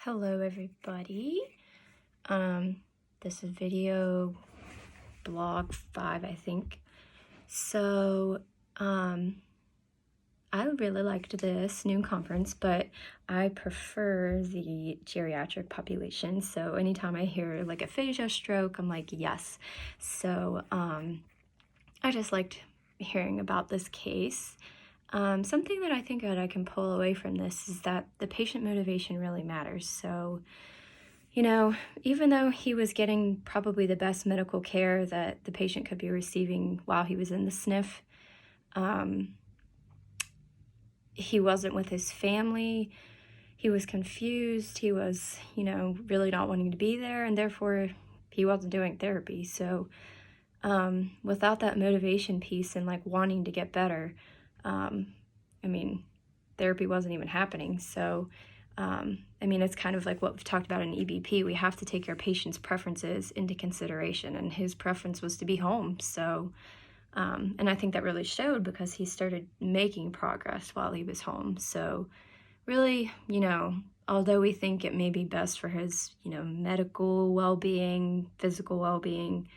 Hello everybody. This is video blog 5, I think. So, I really liked this noon conference, but I prefer the geriatric population. So anytime I hear like aphasia, stroke, I'm like, yes. So, I just liked hearing about this case. Something that I think that I can pull away from this is that the patient motivation really matters. So, even though he was getting probably the best medical care that the patient could be receiving while he was in the SNF, he wasn't with his family. He was confused. He was, really not wanting to be there, and therefore he wasn't doing therapy. So, without that motivation piece and like wanting to get better, therapy wasn't even happening. So, it's kind of like what we've talked about in EBP. We have to take our patient's preferences into consideration, and his preference was to be home. So, and I think that really showed because he started making progress while he was home. So really, although we think it may be best for his, medical well-being, physical well-being,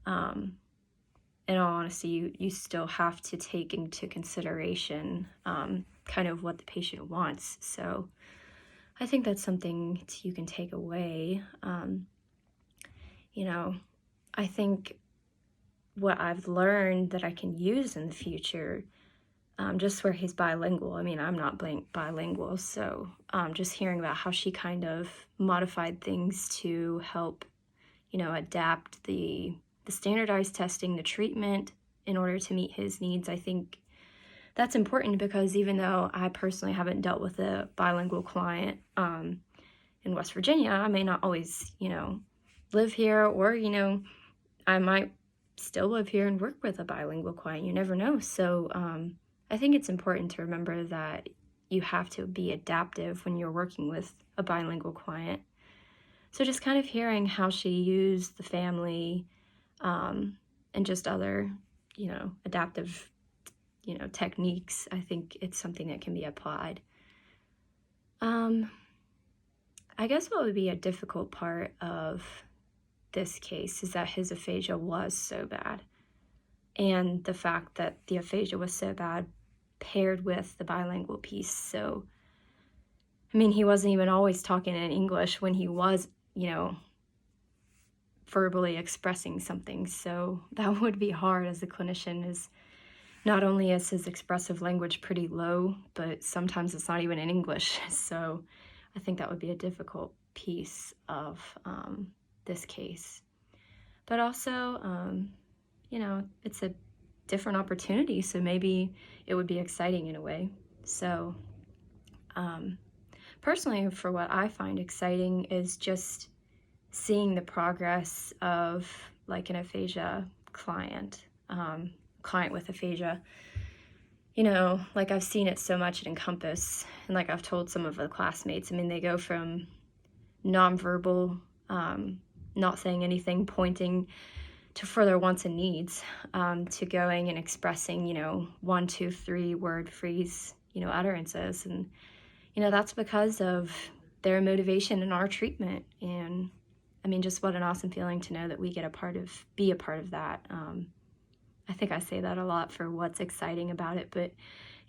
in all honesty, you still have to take into consideration kind of what the patient wants. So I think that's something you can take away. I think what I've learned that I can use in the future, just where he's bilingual. I'm not bilingual, so just hearing about how she kind of modified things to help, adapt the standardized testing, the treatment in order to meet his needs. I think that's important because even though I personally haven't dealt with a bilingual client in West Virginia, I may not always, live here, or, I might still live here and work with a bilingual client. You never know. So I think it's important to remember that you have to be adaptive when you're working with a bilingual client. So just kind of hearing how she used the family and just other, adaptive, techniques, I think it's something that can be applied. I guess what would be a difficult part of this case is that his aphasia was so bad. And the fact that the aphasia was so bad paired with the bilingual piece. So, he wasn't even always talking in English when he was, verbally expressing something. So that would be hard as a clinician. Is not only is his expressive language pretty low, but sometimes it's not even in English. So I think that would be a difficult piece of this case. But also, it's a different opportunity, so maybe it would be exciting in a way. So personally, for what I find exciting is just seeing the progress of like an aphasia client with aphasia. Like I've seen it so much at Encompass, and like I've told some of the classmates, they go from nonverbal, not saying anything, pointing, to further wants and needs, to going and expressing, 1, 2, 3 word phrase, utterances. And, that's because of their motivation in our treatment. And just what an awesome feeling to know that we get be a part of that. I think I say that a lot for what's exciting about it, but,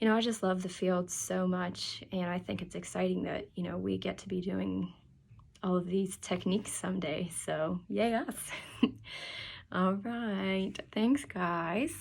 I just love the field so much. And I think it's exciting that, we get to be doing all of these techniques someday. So, yay us. All right. Thanks, guys.